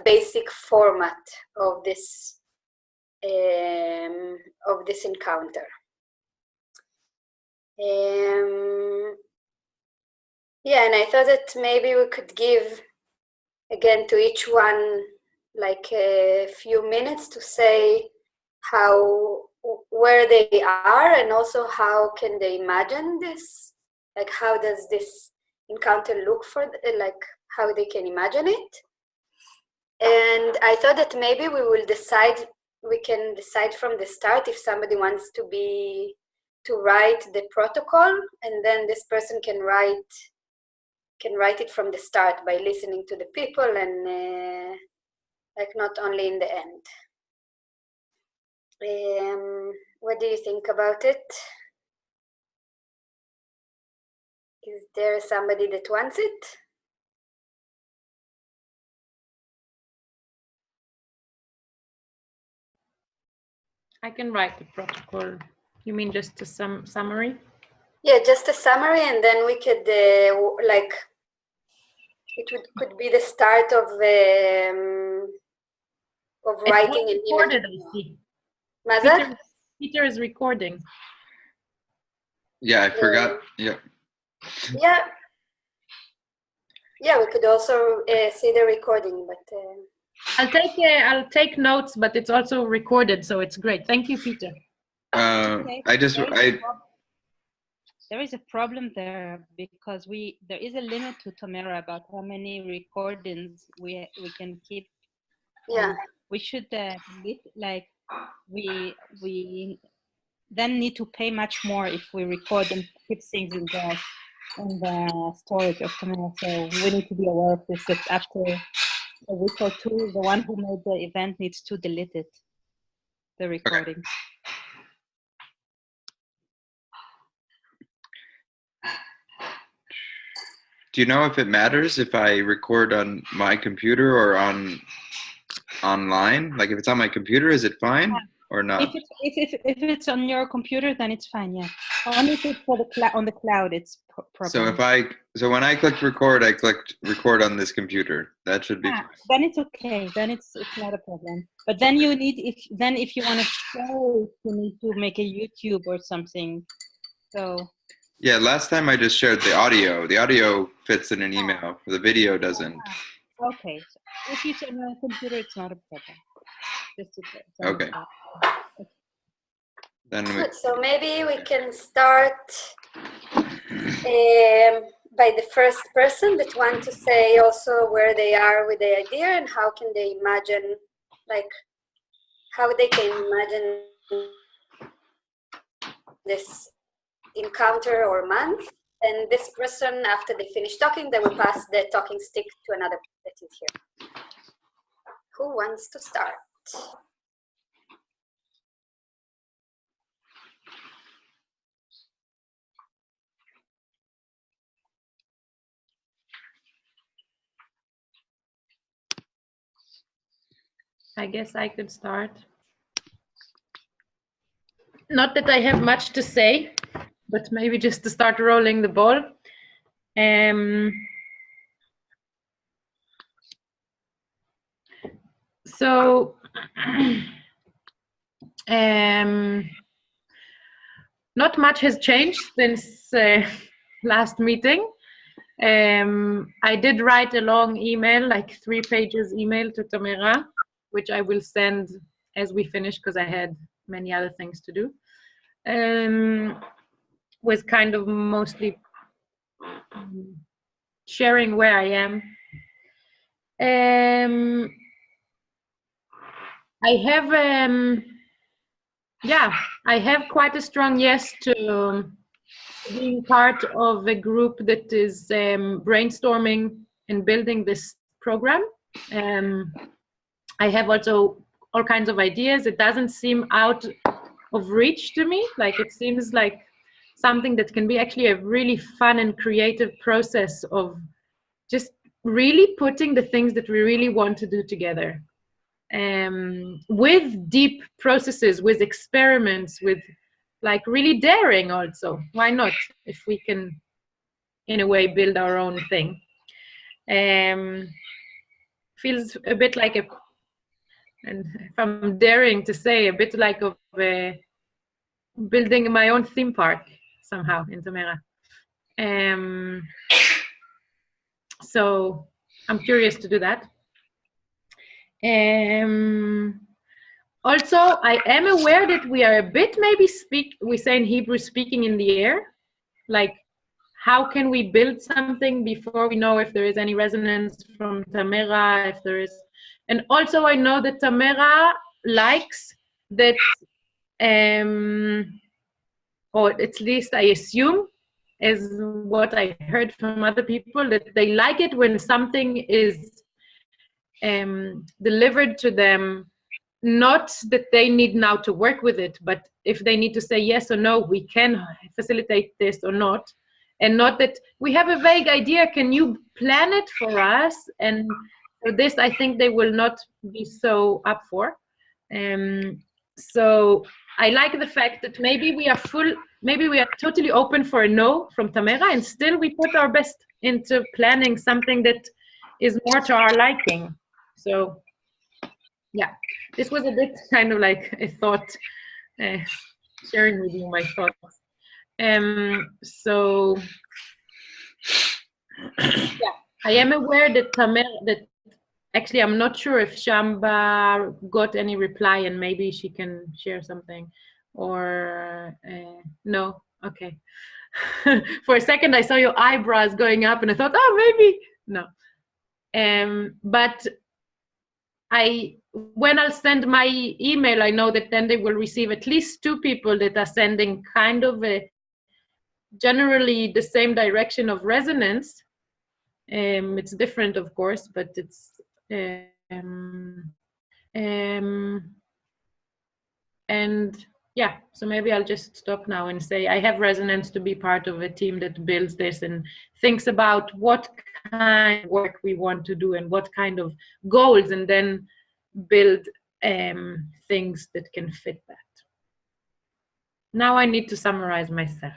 basic format of this encounter. Yeah, and I thought that maybe we could give again to each one like a few minutes to say where they are, and also how can they imagine this, like how does this encounter look for, like how they can imagine it. And I thought that maybe we can decide from the start if somebody wants to write the protocol, and then this person can write it from the start by listening to the people, and like not only in the end. What do you think about it? Is there somebody that wants it? I can write the protocol. You mean just a summary? Yeah, just a summary, and then we could like it could be the start of writing an email. Peter is recording. Yeah, I forgot. Yeah. Yeah, we could also see the recording, but I'll take notes, but it's also recorded, so it's great. Thank you, Peter. There is a problem there because there is a limit to Tamara about how many recordings we can keep. Yeah. We should we then need to pay much more if we record and keep things in the storage of Tamara. So we need to be aware of this, that after a week or two, the one who made the event needs to delete it, the recording. Okay. Do you know if it matters if I record on my computer or online? Like if it's on my computer, is it fine or not? If it's on your computer, then it's fine. Yeah. Only if it's on the cloud, it's problem. So when I clicked record, I clicked record on this computer. That should be fine. Then it's okay. Then it's not a problem. But then you need if you want to show, you need to make a YouTube or something. So. Yeah, last time I just shared the audio. The audio fits in an email. The video doesn't. Okay. So if it's on your computer, it's not a problem. Just okay. Then good. So maybe we can start by the first person that want to say also where they are with the idea and how can they imagine, like how they can imagine this encounter or month. And this person, after they finish talking, they will pass the talking stick to another that is here. Who wants to start? I guess I could start. Not that I have much to say, but maybe just to start rolling the ball. So, not much has changed since last meeting. I did write a long email, like 3 pages email to Tamara, which I will send as we finish because I had many other things to do. Was kind of mostly sharing where I am. I have quite a strong yes to being part of a group that is brainstorming and building this program. I have also all kinds of ideas. It doesn't seem out of reach to me. Like it seems like something that can be actually a really fun and creative process of just really putting the things that we really want to do together. With deep processes, with experiments, with like really daring also. Why not? If we can, in a way, build our own thing. feels a bit like and if I'm daring to say, a bit like of building my own theme park somehow in Tamera. So I'm curious to do that. Also, I am aware that we are a bit maybe we say in Hebrew, speaking in the air. Like, how can we build something before we know if there is any resonance from Tamera, if there is. And also I know that Tamera likes that, or at least I assume, is what I heard from other people, that they like it when something is delivered to them, not that they need now to work with it, but if they need to say yes or no, we can facilitate this or not, and not that we have a vague idea, can you plan it for us? And for this, I think they will not be so up for. So I like the fact that maybe we are totally open for a no from Tamera, and still we put our best into planning something that is more to our liking. So yeah, this was a bit kind of like a thought, sharing with you my thoughts. So yeah, I am aware that that actually I'm not sure if Shamba got any reply, and maybe she can share something, or no. Okay. For a second I saw your eyebrows going up and I thought, oh, maybe no. But when I'll send my email, I know that then they will receive at least 2 people that are sending kind of a generally the same direction of resonance. It's different, of course, but it's and yeah, so maybe I'll just stop now and say I have resonance to be part of a team that builds this and thinks about what kind of work we want to do and what kind of goals, and then build things that can fit that. Now I need to summarize myself.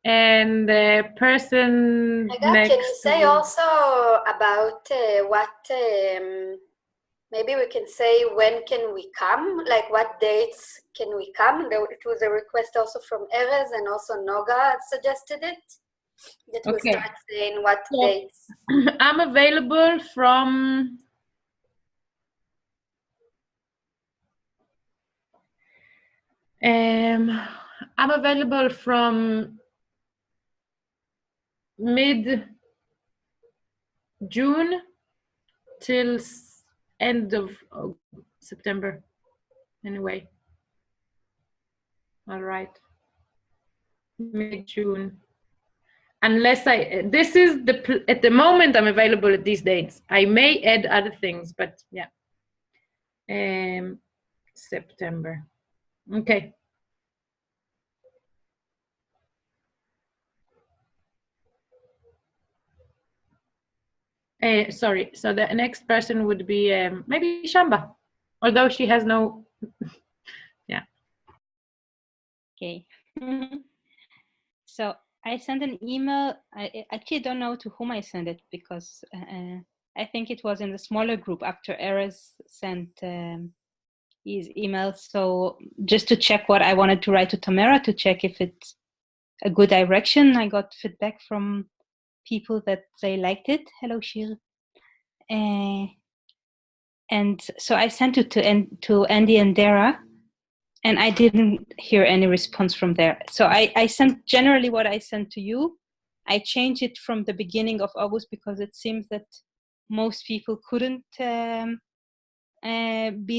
And the person next. Can you say also about what maybe we can say when can we come? Like what dates can we come? It was a request also from Erez, and also Noga suggested it. That we start saying what dates. I'm available from I'm available from mid-June till end of September. Anyway. All right. Mid-June. Unless this is at the moment I'm available at these dates. I may add other things, but yeah. September. Okay. Sorry, so the next person would be maybe Shamba, although she has no, yeah. Okay. So I sent an email. I actually don't know to whom I sent it, because I think it was in the smaller group after Erez sent his email. So just to check what I wanted to write to Tamera, to check if it's a good direction. I got feedback from people that they liked it. Hello, Shir. And so I sent it to Andy and Dara, and I didn't hear any response from there. So I sent generally what I sent to you. I changed it from the beginning of August because it seems that most people couldn't be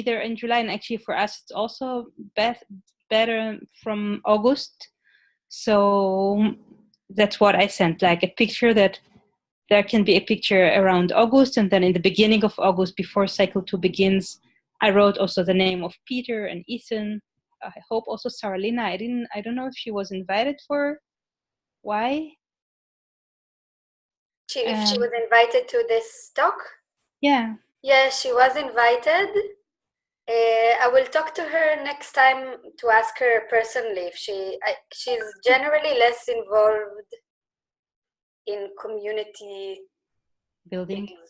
there in July. And actually for us, it's also better from August. So that's what I sent, like a picture that there can be a picture around August. And then in the beginning of August, before cycle 2 begins, I wrote also the name of Peter and Ethan. I hope also Saralina. I don't know if she was invited for why. If she was invited to this talk? Yeah. Yeah, she was invited. I will talk to her next time to ask her personally if she's generally less involved in community building. things.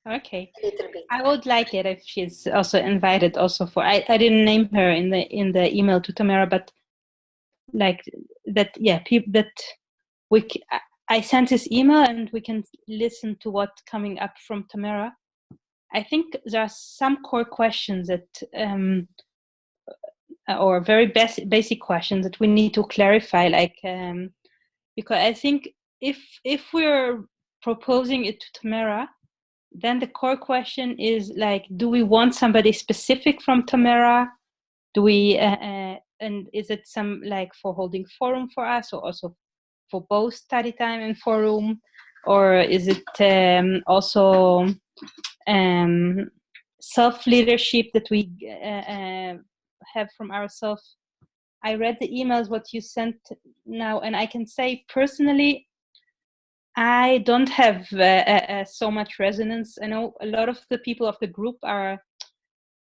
Okay. a little bit. I would like it if she's also invited also for, I didn't name her in the email to Tamara, but like that, yeah, people that I sent this email and we can listen to what's coming up from Tamara. I think there are some core questions that or very basic questions that we need to clarify, like because I think if we're proposing it to Tamara, then the core question is like, do we want somebody specific from Tamara? Do we and is it some like for holding forum for us, or also for both study time and forum, or is it also self leadership that we have from ourselves? I read the emails what you sent now, and I can say personally, I don't have so much resonance. I know a lot of the people of the group are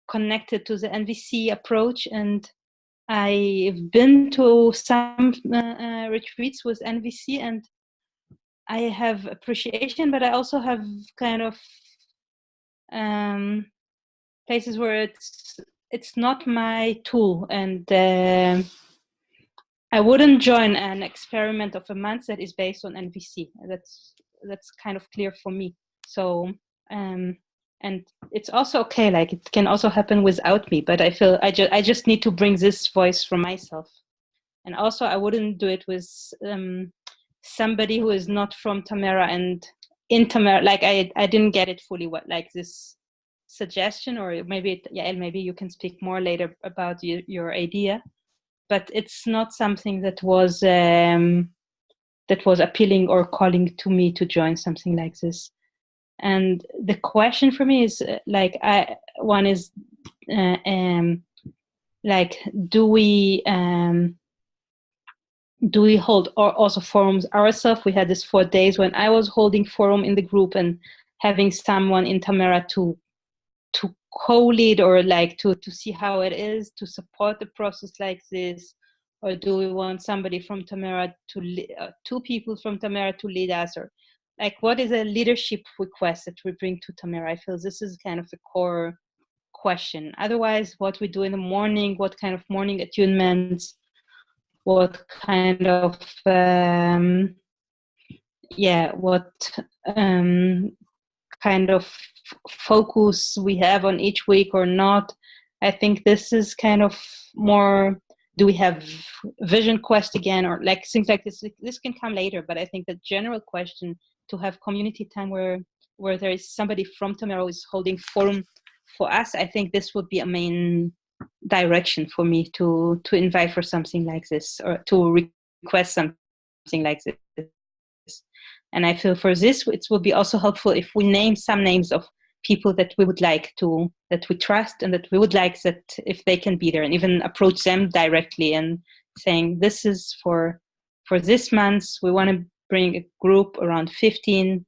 connected to the NVC approach, and I've been to some retreats with NVC, and I have appreciation, but I also have kind of places where it's not my tool, and I wouldn't join an experiment of a month that is based on NVC. That's kind of clear for me. So and it's also okay, like it can also happen without me, but I feel I just need to bring this voice from myself. And also I wouldn't do it with somebody who is not from Tamara, and in Tamara, like I didn't get it fully, what like this suggestion, or maybe maybe you can speak more later about your idea, but it's not something that was appealing or calling to me to join something like this. And the question for me is one is like, do we hold also forums ourselves? We had this 4 days when I was holding forum in the group and having someone in Tamara to co-lead, or like to see how it is to support the process like this, or do we want somebody from Tamara to two people from Tamara to lead us, or like what is a leadership request that we bring to Tamara? I feel this is kind of the core question. Otherwise, what we do in the morning, what kind of morning attunements, what kind of kind of focus we have on each week or not. I think this is kind of more, do we have vision quest again, or like things like this can come later, but I think the general question to have community time where there is somebody from Tamara is holding forum for us, I think this would be a main direction for me to invite for something like this, or to request something like this. And I feel for this, it will be also helpful if we name some names of people that we would like to, that we trust, and that we would like that if they can be there, and even approach them directly and saying, this is for this month, we want to bring a group around 15,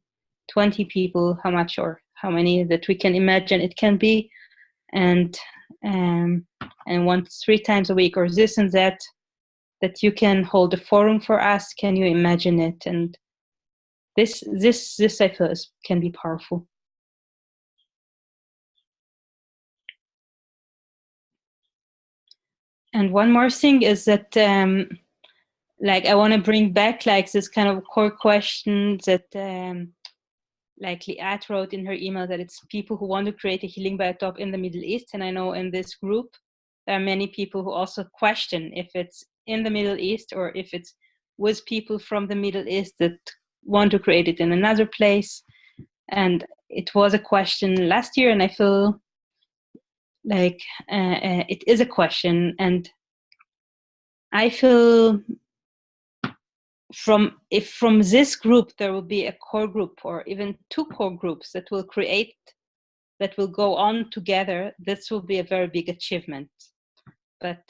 20 people, how much or how many that we can imagine it can be, and once 3 times a week, or this and that you can hold a forum for us. Can you imagine it? And this I feel can be powerful. And one more thing is that like I want to bring back like this kind of core question that like Liat wrote in her email, that it's people who want to create a healing biotop in the Middle East. And I know in this group there are many people who also question if it's in the Middle East, or if it's with people from the Middle East that want to create it in another place. And it was a question last year, and I feel like it is a question, and I feel from this group there will be a core group, or even 2 core groups that will go on together, this will be a very big achievement. But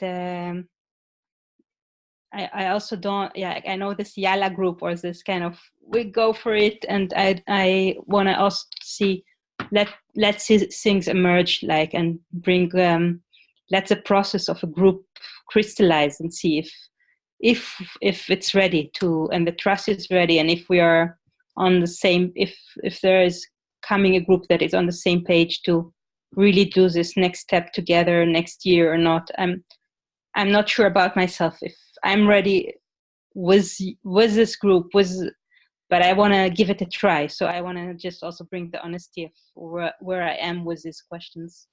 I also don't, I know this Yala group, or this kind of, we go for it, and I want to also see, let's see things emerge, like, and bring let the process of a group crystallize, and see if it's ready to, and the trust is ready, and if we are on the same, if there is becoming a group that is on the same page to really do this next step together next year or not. I'm not sure about myself if I'm ready with this group, but I want to give it a try. So I want to just also bring the honesty of where I am with these questions.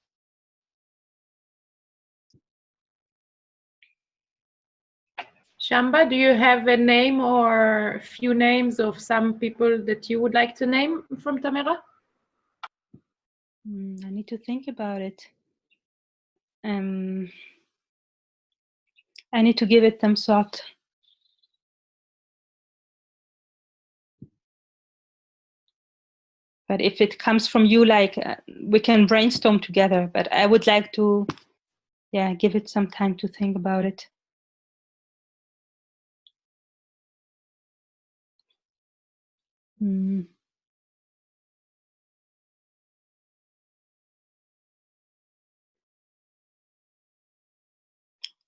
Shamba, do you have a name or a few names of some people that you would like to name from Tamera? I need to think about it. I need to give it some thought. But if it comes from you, like we can brainstorm together. But I would like to, give it some time to think about it.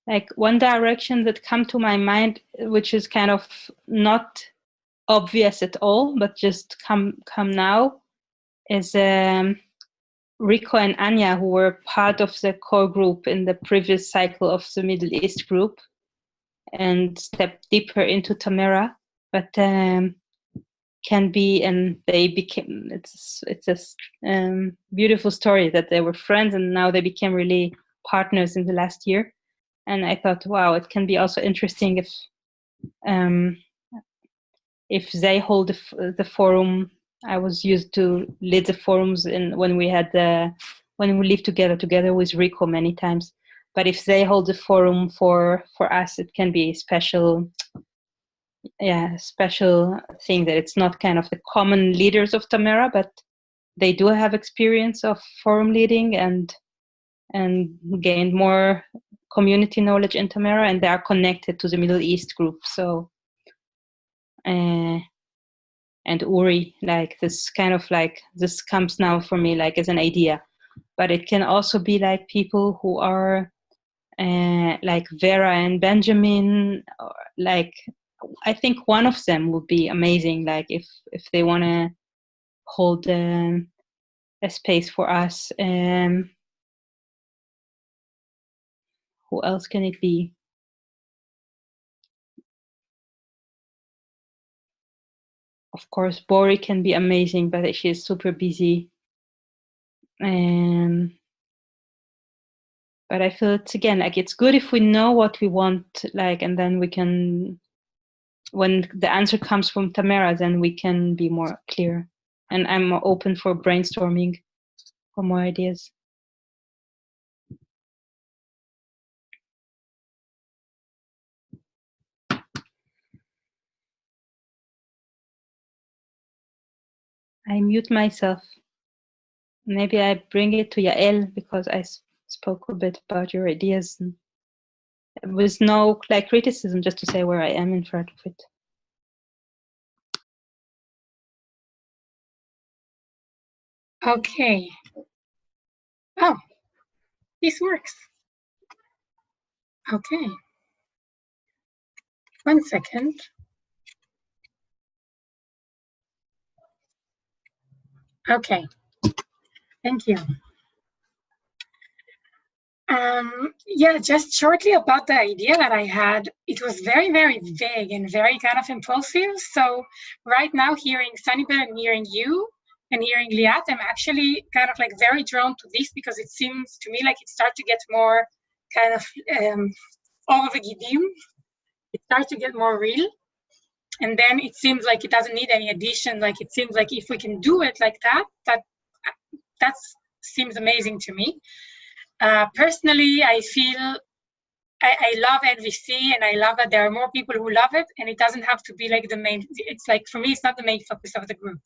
Like one direction that come to my mind, which is kind of not obvious at all, but just come now, is Rico and Anya, who were part of the core group in the previous cycle of the Middle East group and stepped deeper into Tamera, but can be, and they became, it's a beautiful story that they were friends and now they became really partners in the last year. And I thought, wow, it can be also interesting if they hold the forum. I was used to lead the forums when we lived together with Rico many times. But if they hold the forum for us, it can be special thing that it's not kind of the common leaders of Tamera, but they do have experience of forum leading and gained more community knowledge in Tamera, and they are connected to the Middle East group. So and Uri, like this kind of like, this comes now for me like as an idea, but it can also be like people who are like Vera and Benjamin, or like, I think one of them would be amazing, like if they want to hold a space for us. Who else can it be? Of course, Bori can be amazing, but she is super busy. But I feel it's, again, like it's good if we know what we want, like, and then we can, when the answer comes from Tamera, then we can be more clear. And I'm open for brainstorming for more ideas. I mute myself. Maybe I bring it to Yael because I spoke a bit about your ideas and with no like criticism, just to say where I am in front of it. Okay. Oh, this works. Okay. 1 second. Okay. Thank you. Yeah, just shortly about the idea that I had, it was very, very vague and very kind of impulsive. So right now, hearing Sanibel and hearing you and hearing Liat, I'm actually kind of like very drawn to this because it seems to me like it starts to get more kind of all of a gidim. It starts to get more real. And then it seems like it doesn't need any addition. Like it seems like if we can do it like that, that seems amazing to me. Personally, I feel I love NVC and I love that there are more people who love it, and it doesn't have to be like the main, it's like, for me, it's not the main focus of the group.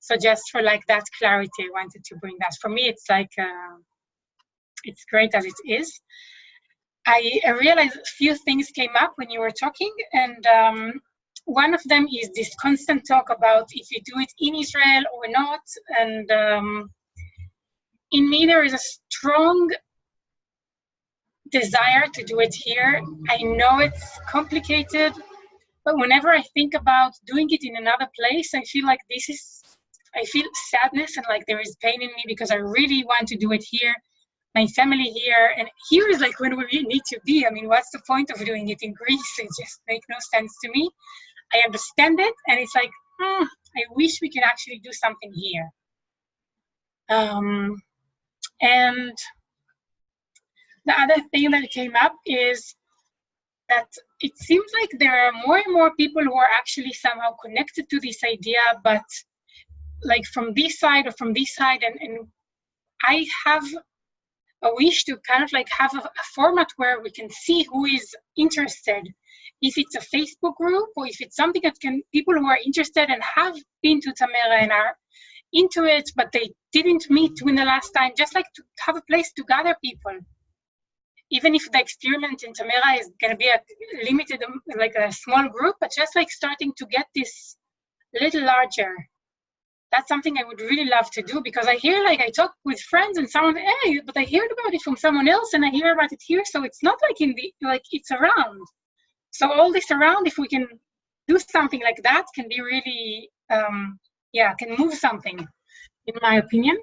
So just for like that clarity, I wanted to bring that. For me, it's like, it's great as it is. I realized a few things came up when you were talking, and one of them is this constant talk about if you do it in Israel or not. And in me, there is a strong desire to do it here. I know it's complicated, but whenever I think about doing it in another place, I feel like this is, I feel sadness and like there is pain in me because I really want to do it here, my family here, and here is like when we really need to be. I mean, what's the point of doing it in Greece? It just makes no sense to me. I understand it, and it's like, I wish we could actually do something here. And the other thing that came up is that it seems like there are more and more people who are actually somehow connected to this idea, but like from this side or from this side, and I have a wish to kind of like have a format where we can see who is interested. If it's a Facebook group or if it's something that can, people who are interested and have been to Tamera and are into it, but they didn't meet in the last time, just like to have a place to gather people. Even if the experiment in Tamera is going to be a limited, like a small group, but just like starting to get this a little larger. That's something I would really love to do, because I hear, like, I talk with friends and someone, hey, but I heard about it from someone else and I hear about it here. So it's not like in the, like, it's around. So all this around, if we can do something like that, can be really, yeah, can move something, in my opinion.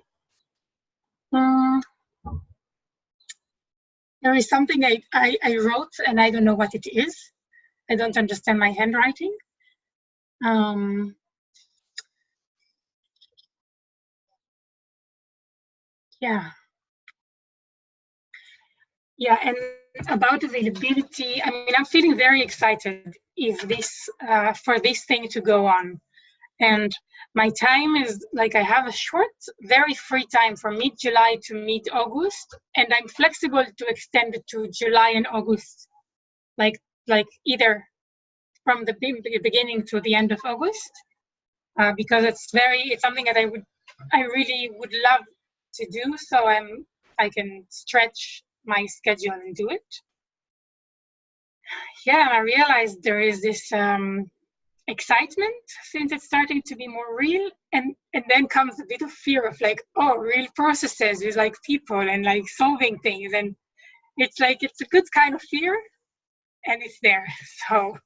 There is something I wrote and I don't know what it is. I don't understand my handwriting. Yeah. Yeah, and about availability, I mean, I'm feeling very excited if this, for this thing to go on. And my time is like, I have a short, very free time from mid-July to mid-August, and I'm flexible to extend it to July and August, like either from the beginning to the end of August, because it's something that I really would love to do. So I can stretch my schedule and do it. Yeah, I realized there is this excitement since it's starting to be more real, and then comes a bit of fear of like, oh, real processes with like people and like solving things, and it's like, it's a good kind of fear, and it's there. So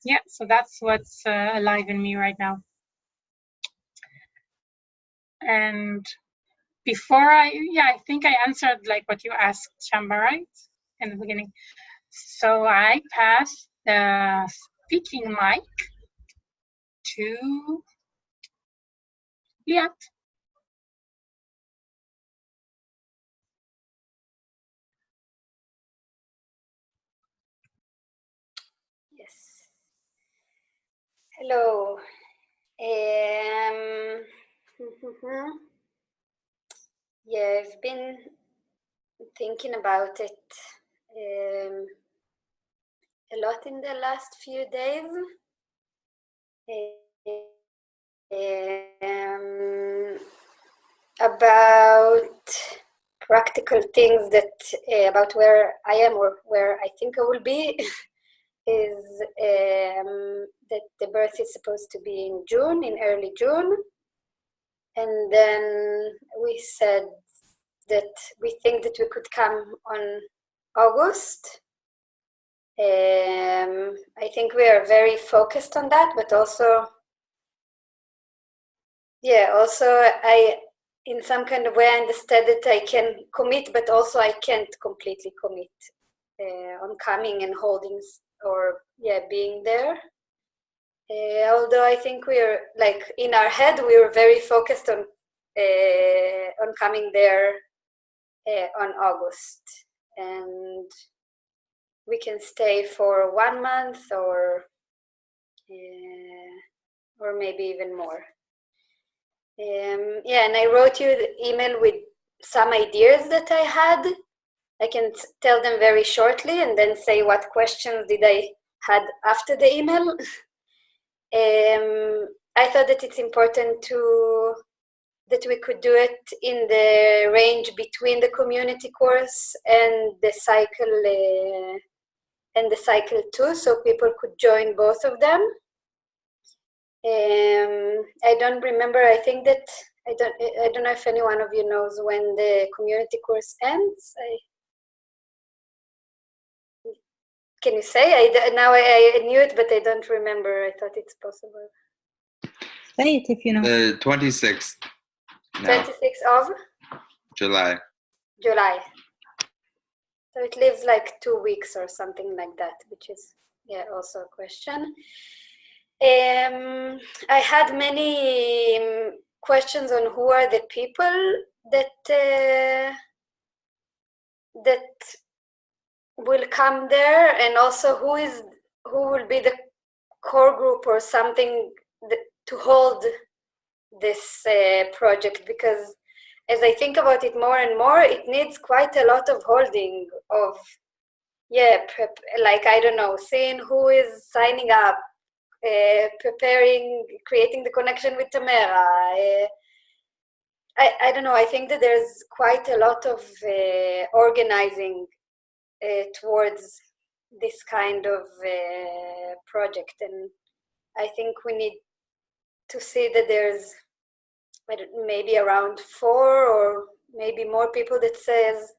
yeah, so that's what's alive in me right now. And before I think I answered like what you asked, Shamba, right, in the beginning. So I pass the speaking mic to Liat. Yes. Hello. Yeah, I've been thinking about it a lot in the last few days. About practical things that about where I am or where I think I will be is that the birth is supposed to be in June, in early June, and then we said that we think that we could come on August. I think we are very focused on that, but also, yeah, also I, in some kind of way, I understand that I can commit, but also I can't completely commit on coming and holding or being there. Although I think we are like in our head, we were very focused on coming there on August, and we can stay for 1 month or maybe even more. Yeah, and I wrote you the email with some ideas that I had. I can tell them very shortly and then say what questions did I had after the email. I thought that it's important that we could do it in the range between the community course and the cycle 2, so people could join both of them. I don't remember. I think that I don't know if any one of you knows when the community course ends. Can you say? Now I knew it, but I don't remember. I thought it's possible. Say it if you know. The 26th. now, 26th of July. July. So it leaves like 2 weeks or something like that, which is also a question. I had many questions on who are the people that will come there, and also who will be the core group or something to hold this project, because as I think about it more and more, it needs quite a lot of holding of like, I don't know, seeing who is signing up, preparing, creating the connection with Tamara. I don't know, I think that there's quite a lot of organizing towards this kind of project, and I think we need to see that there's maybe around 4 or maybe more people that says,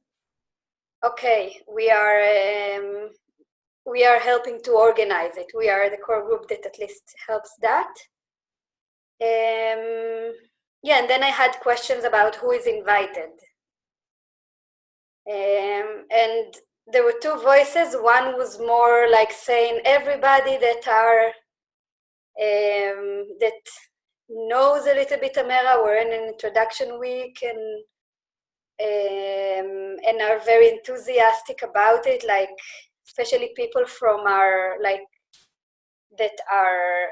okay, we are helping to organize it. We are the core group that at least helps that. And then I had questions about who is invited. And there were 2 voices. One was more like saying everybody that are that knows a little bit Tamara. We're in an introduction week and are very enthusiastic about it, like especially people from our that are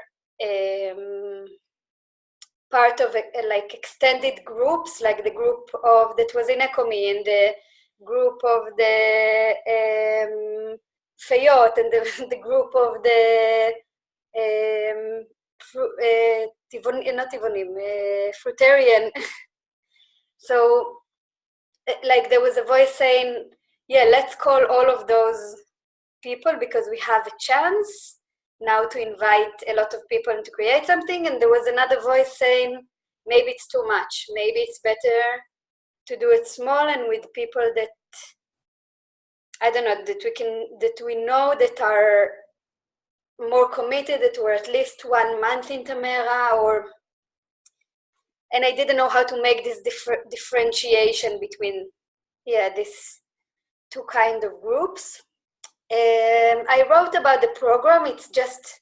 part of like extended groups, like the group of that was in ECOMI and the group of the Fayot and the group of the fruitarian. So like there was a voice saying, let's call all of those people because we have a chance now to invite a lot of people and to create something. And there was another voice saying, maybe it's too much. Maybe it's better to do it small and with people that, I don't know, that we know that are more committed, that were at least 1 month in Tamara, and I didn't know how to make this differentiation between, these 2 kind of groups. I wrote about the program. It's just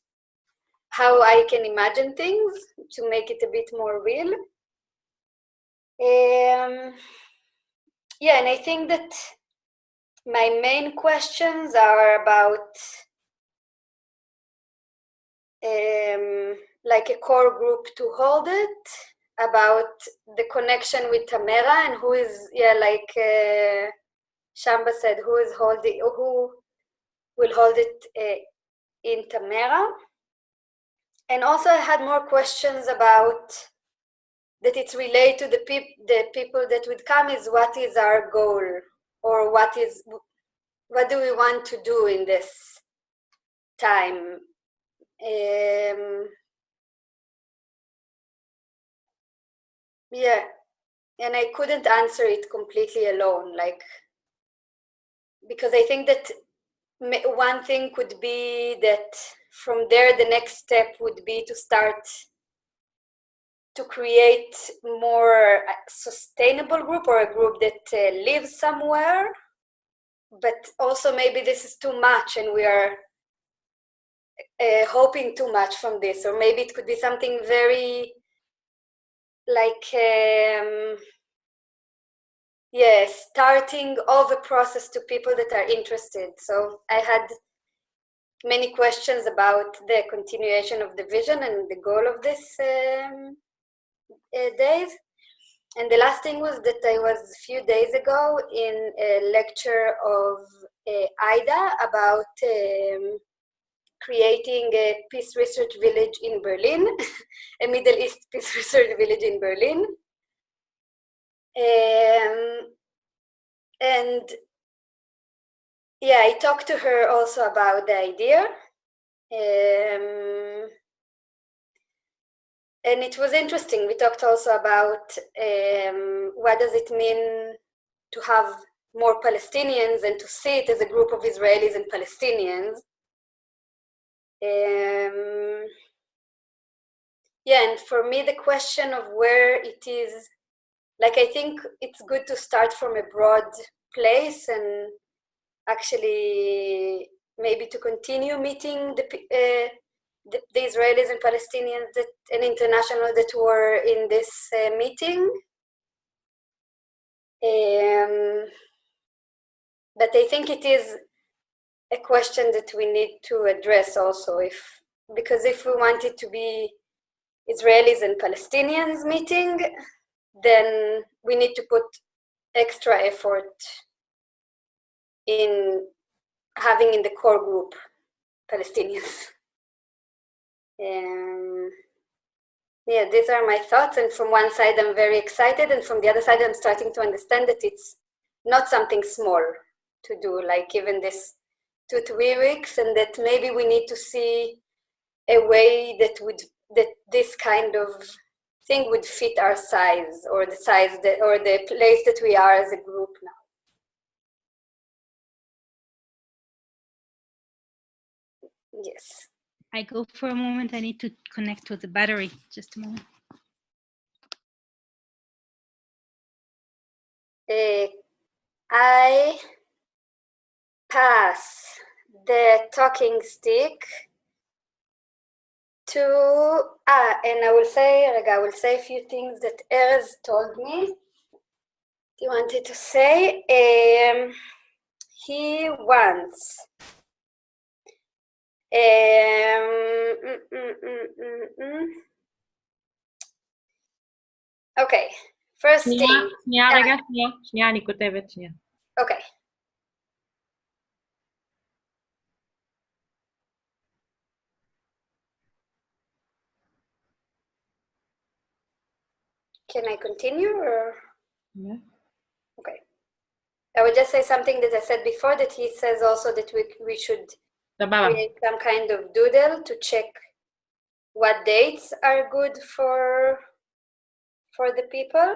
how I can imagine things to make it a bit more real. And I think that my main questions are about like a core group to hold it, about the connection with Tamara and who is, like Shamba said, who will hold it in Tamara. And also I had more questions about that it's related to the people that would come, is what is our goal, or what do we want to do in this time. And I couldn't answer it completely alone, like, because I think that one thing could be that from there the next step would be to start to create more sustainable group, or a group that lives somewhere. But also maybe this is too much and we are hoping too much from this, or maybe it could be something very like starting of a process to people that are interested. So I had many questions about the continuation of the vision and the goal of this days. And the last thing was that I was a few days ago in a lecture of Ida about creating a peace research village in Berlin, a Middle East peace research village in Berlin. And I talked to her also about the idea. And it was interesting. We talked also about what does it mean to have more Palestinians and to see it as a group of Israelis and Palestinians. Yeah, and for me, the question of where it is, like, I think it's good to start from a broad place and actually maybe to continue meeting the Israelis and Palestinians and international that were in this meeting. But I think it is a question that we need to address also, because if we want it to be Israelis and Palestinians meeting, then we need to put extra effort in having in the core group Palestinians. Yeah, these are my thoughts. And from one side, I'm very excited. And from the other side, I'm starting to understand that it's not something small to do, like even this 2-3 weeks, and that maybe we need to see a way that this kind of thing would fit our size, or the size or the place that we are as a group now. Yes. I go for a moment. I need to connect to the battery. Just a moment. I pass the talking stick to and I will say a few things that Erez told me. He wanted to say he wants okay, first thing. שנייה רגע, שנייה, אני כותבת, שנייה. Okay. Can I continue or? Yeah. Okay. I would just say something that I said before, that he says also that we should create some kind of doodle to check what dates are good for the people.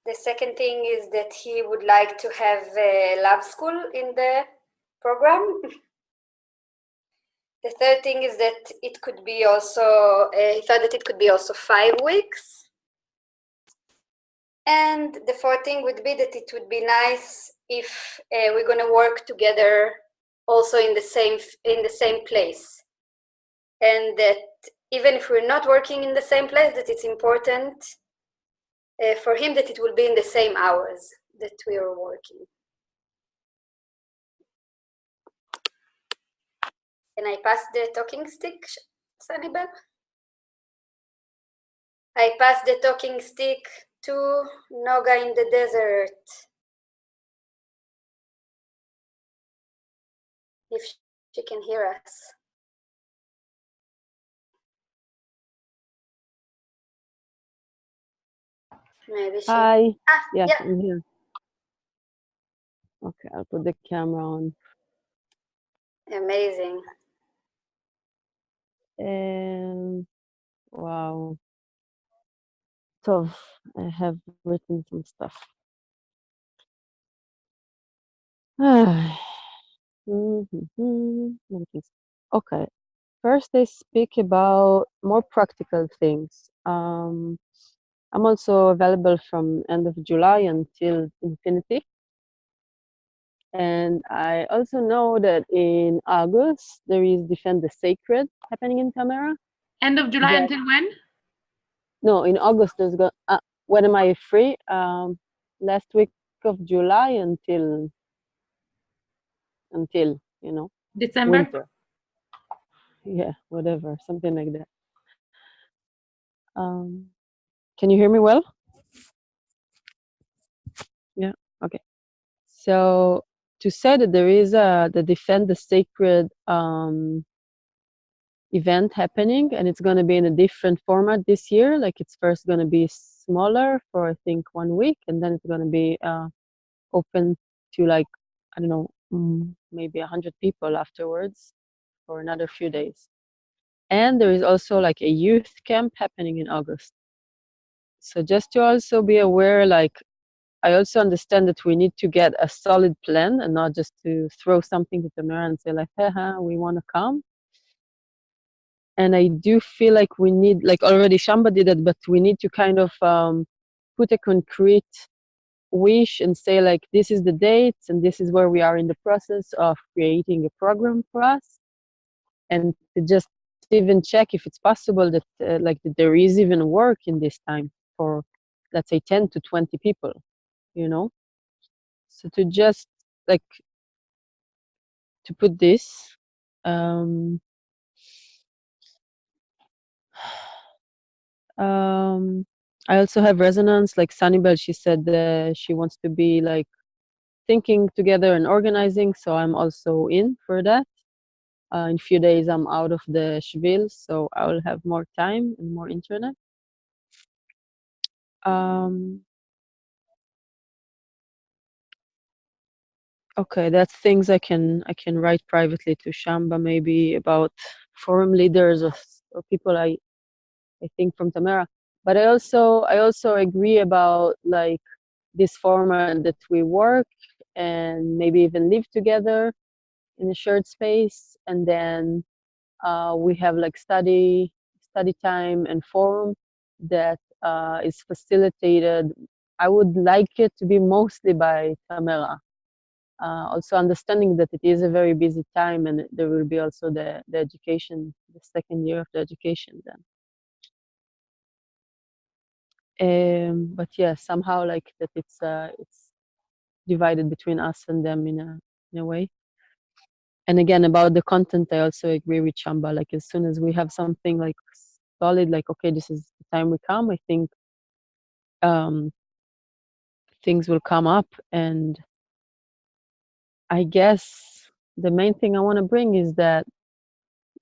The second thing is that he would like to have a lab school in the program. The third thing is that it could be also, he thought that it could be also 5 weeks. And the fourth thing would be that it would be nice if we're going to work together also in the same place. And that even if we're not working in the same place, that it's important for him that it will be in the same hours that we are working. Can I pass the talking stick, Sanibel? I pass the talking stick to Noga in the desert. If she can hear us. Maybe she. Hi. Yes, yeah. I'm here. Okay, I'll put the camera on. Amazing. Wow. So I have written some stuff. Okay. First, I speak about more practical things. I'm also available from end of July until infinity. And I also know that in August, there is Defend the Sacred happening in Tamara. End of July until when? No, in August, there's when am I free? Last week of July until you know, December? winter. Yeah, whatever, something like that. Can you hear me well? Yeah, okay. So to say that there is the Defend the Sacred event happening, and it's going to be in a different format this year. Like, it's first going to be smaller for I think 1 week, and then it's going to be open to, like, I don't know, maybe 100 people afterwards for another few days. And there is also like a youth camp happening in August. So just to also be aware, like, I also understand that we need to get a solid plan and not just to throw something to Tamara and say like, haha, we want to come. And I do feel like we need, like already Shamba did it, but we need to kind of put a concrete wish and say like, this is the dates and this is where we are in the process of creating a program for us. And to just even check if it's possible that like that there is even work in this time for, let's say, 10 to 20 people, you know? So to just like, to put this, I also have resonance, like Sanibel, she said she wants to be like thinking together and organizing, so I'm also in for that. In a few days I'm out of the Shvil, so I will have more time and more internet. Okay, that's things I can write privately to Shamba, maybe about forum leaders or people I think from Tamara. But I also agree about like this format that we work and maybe even live together in a shared space, and then we have like study time and forum that is facilitated. I would like it to be mostly by Tamara. Also understanding that it is a very busy time and there will be also the education, the second year of the education then. But yeah, somehow like that it's divided between us and them in a way. And again, about the content, I also agree with Shamba. Like as soon as we have something like solid, like okay, this is the time we come, I think things will come up. And I guess the main thing I want to bring is that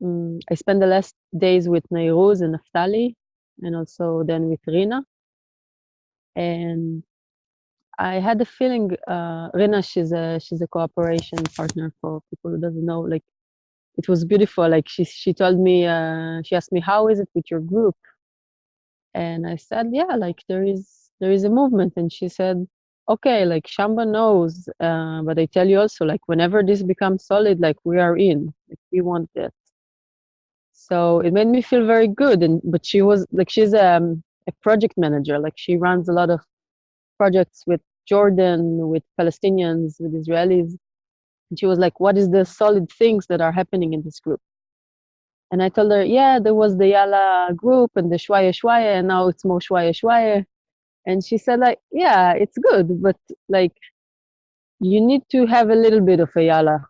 I spent the last days with Nairuz and Naftali, and also then with Rina. And I had the feeling, Rina, she's a cooperation partner for people who doesn't know. Like it was beautiful. Like she told me, she asked me, how is it with your group? And I said, yeah, like there is a movement. And she said, okay, like Shamba knows, but I tell you also, like whenever this becomes solid, like we are in, like we want that. So it made me feel very good. And but she was like, she's a project manager. Like she runs a lot of projects with Jordan, with Palestinians, with Israelis. And she was like, what is the solid things that are happening in this group? And I told her, yeah, there was the Yala group and the Shwaya Shwaya, and now it's more Shwaya Shwaya. And she said, like, yeah, it's good, but like, you need to have a little bit of a Yala.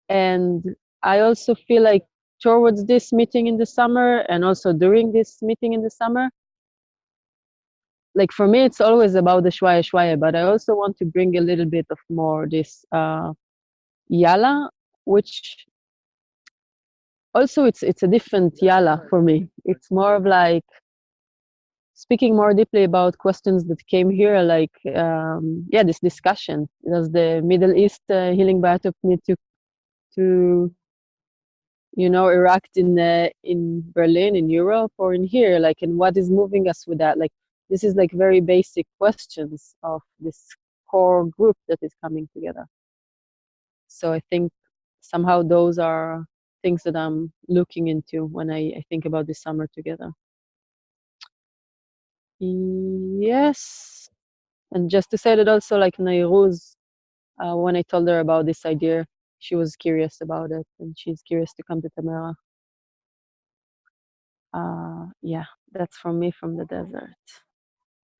And I also feel like towards this meeting in the summer and also during this meeting in the summer, like for me, it's always about the Shwaya Shwaya, but I also want to bring a little bit of more this Yala, which also it's a different Yala for me. It's more of like speaking more deeply about questions that came here, like this discussion. Does the Middle East healing biotop need to erupt in Berlin, in Europe, or in here? Like, and what is moving us with that? Like, this is like very basic questions of this core group that is coming together. So I think somehow those are things that I'm looking into when I think about this summer together. Yes. And just to say that also, like Nairuz, when I told her about this idea, she was curious about it, and she's curious to come to Tamara. Yeah, that's from me from the desert.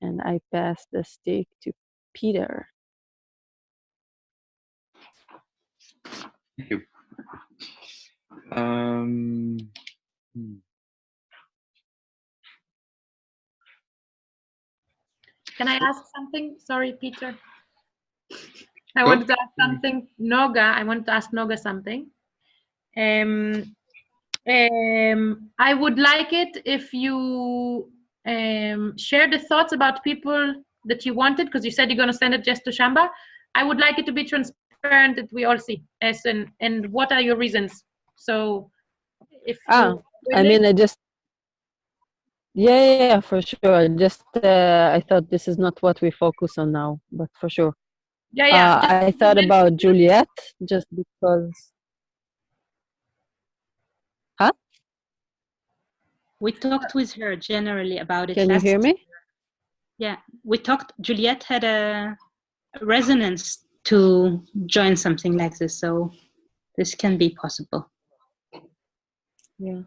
And I pass the stick to Peter. Thank you. Can I ask something? Sorry, Peter. I wanted to ask something. Noga, I wanted to ask Noga something. I would like it if you share the thoughts about people that you wanted, because you said you're going to send it just to Shamba. I would like it to be transparent, that we all see. And what are your reasons? So if I mean, I just Yeah, for sure. I thought this is not what we focus on now, but for sure. Yeah. I thought about Juliet just because. Huh? We talked with her generally about it Can you last hear me? Yeah, we talked. Juliet had a resonance to join something like this, so this can be possible. Yeah.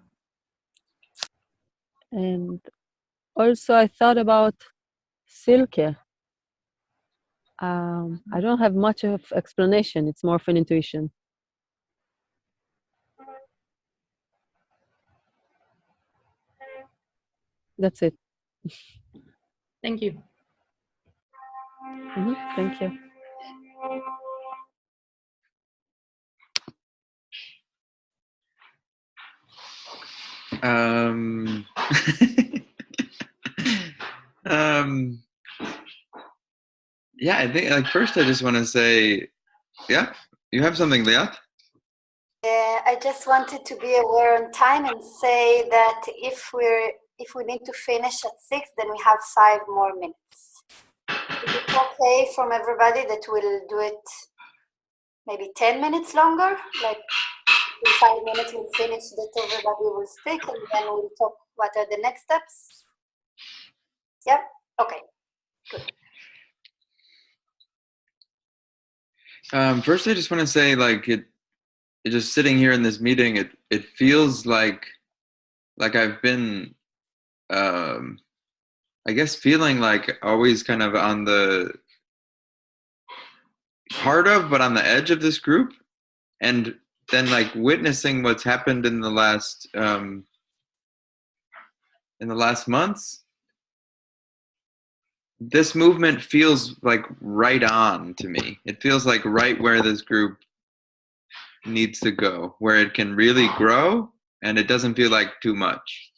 And also, I thought about Silke. I don't have much of explanation. It's more of an intuition. That's it. Thank you. Thank you. Yeah, I think like first I just want to say, yeah, you have something, Liat? I just wanted to be aware on time and say that if we need to finish at 6, then we have 5 more minutes. Is it okay from everybody that we'll do it maybe 10 minutes longer? Like in 5 minutes we'll finish that everybody will speak and then we'll talk what are the next steps? Yep, okay, good. First I just want to say like it just sitting here in this meeting, it feels like I've been I guess feeling like always kind of on the part of, but on the edge of this group, and then like witnessing what's happened in the last months. This movement feels like right on to me. It feels like right where this group needs to go, where it can really grow, and it doesn't feel like too much.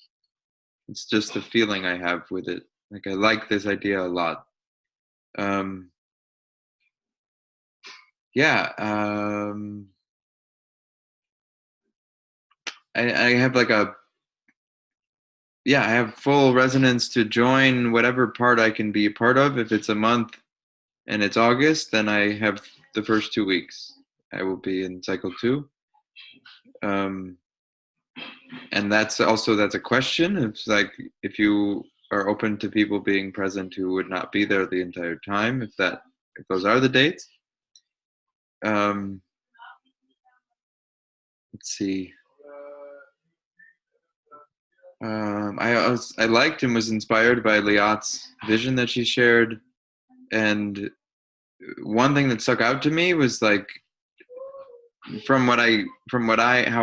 It's just the feeling I have with it. Like I like this idea a lot. Yeah. I have like I have full resonance to join whatever part I can be a part of. If it's a month and it's August, then I have the first 2 weeks. I will be in cycle 2. And that's a question. It's like if you are open to people being present who would not be there the entire time, if those are the dates. Let's see. I liked and was inspired by Liat's vision that she shared, and one thing that stuck out to me was like from how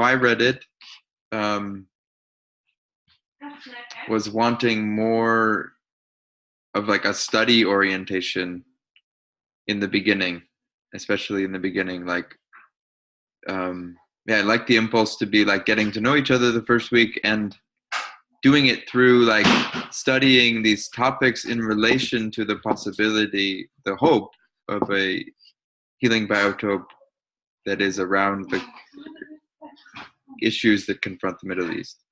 I read it, was wanting more of like a study orientation in the beginning, especially in the beginning. Like, I like the impulse to be like getting to know each other the first week and doing it through like studying these topics in relation to the possibility, the hope of a healing biotope that is around the issues that confront the Middle East.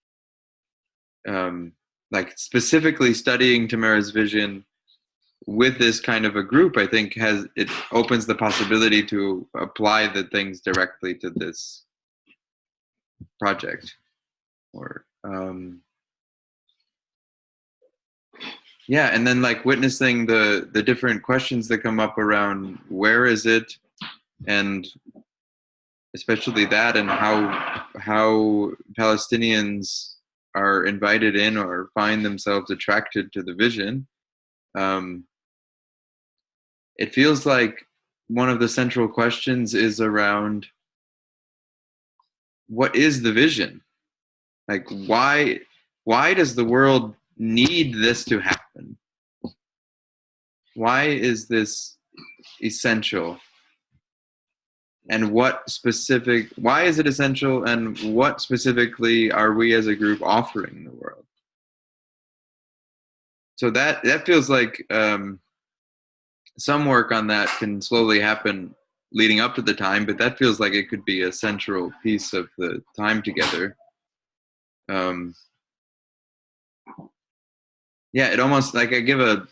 Like specifically studying Tamara's vision with this kind of a group, I think it opens the possibility to apply the things directly to this project. Or and then like witnessing the different questions that come up around where is it, and especially that, and how Palestinians are invited in or find themselves attracted to the vision. It feels like one of the central questions is around what is the vision? Like why does the world need this to happen? Why is this essential? And why is it essential, and what specifically are we as a group offering the world? So that feels like some work on that can slowly happen leading up to the time, but that feels like it could be a central piece of the time together. yeah, it almost like I give a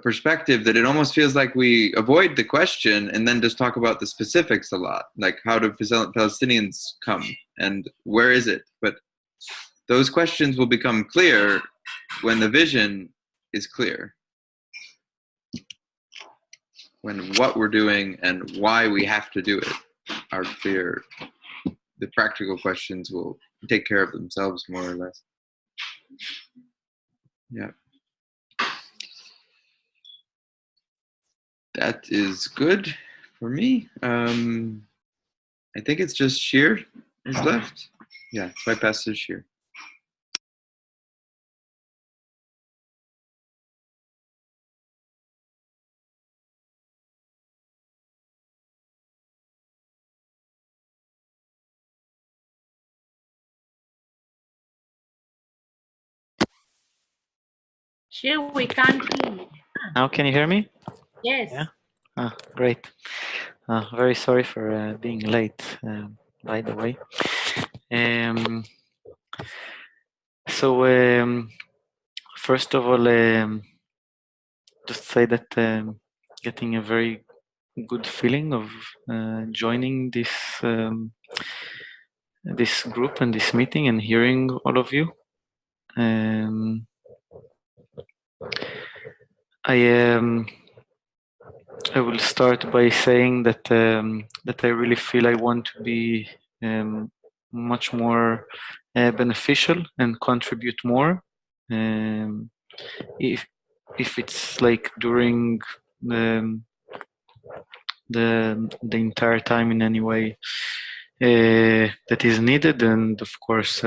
perspective that it almost feels like we avoid the question and then just talk about the specifics a lot, like how do Palestinians come and where is it? But those questions will become clear when the vision is clear, when what we're doing and why we have to do it are clear. The practical questions will take care of themselves more or less. Yeah. That is good for me. I think it's just Shir is left. Yeah, so I pass to Shir. Shir, we can't hear you. Now can you hear me? Yes. Yeah. Great. Very sorry for being late, by the way. So first of all, just say that getting a very good feeling of joining this group and this meeting and hearing all of you. I will start by saying that that I really feel I want to be much more beneficial and contribute more. If it's like during the entire time in any way that is needed, and of course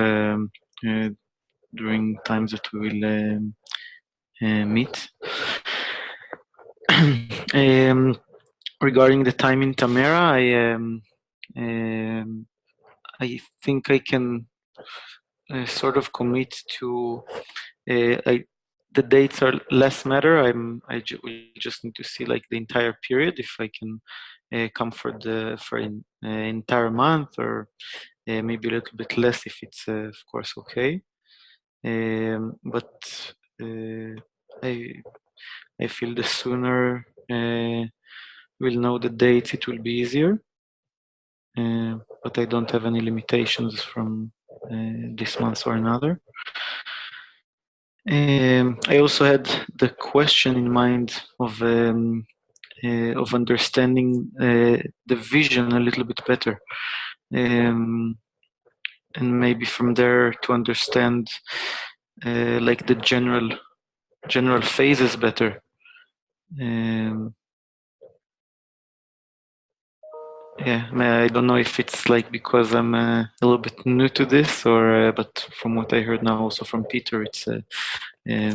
during times that we will meet. Regarding the time in Tamera, I think I can sort of commit to the dates are less matter. We just need to see like the entire period if I can come for an entire month, or maybe a little bit less if it's of course okay. But I feel the sooner we'll know the dates, it will be easier. But I don't have any limitations from this month or another. I also had the question in mind of understanding the vision a little bit better, and maybe from there to understand like the general phases better. Yeah, I don't know if it's like because I'm a little bit new to this, or but from what I heard now also from Peter, it's I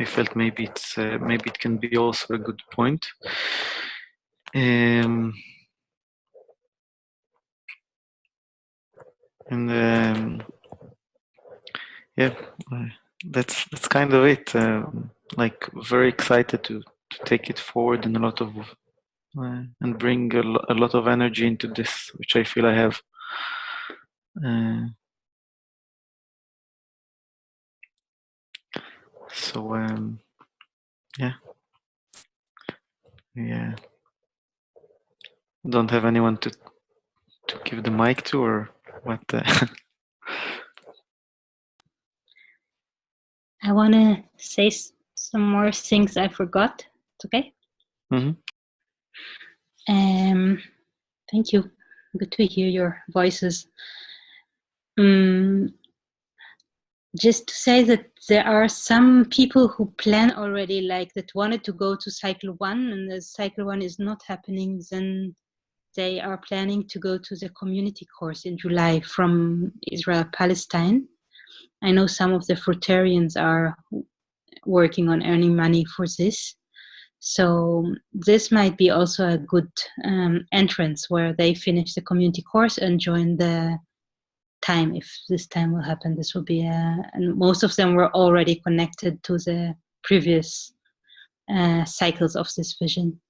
felt maybe maybe it can be also a good point. And yeah, that's kind of it. Like very excited to take it forward in a lot of and bring a lot of energy into this, which I feel I have. So yeah, don't have anyone to give the mic to, or what? I want to say some more things I forgot. It's okay? Mm-hmm. Thank you. Good to hear your voices. Just to say that there are some people who plan already, like that wanted to go to cycle 1, and the cycle 1 is not happening, then they are planning to go to the community course in July from Israel Palestine. I know some of the fruitarians are working on earning money for this. So this might be also a good entrance where they finish the community course and join the time. If this time will happen, this will be and most of them were already connected to the previous cycles of this vision.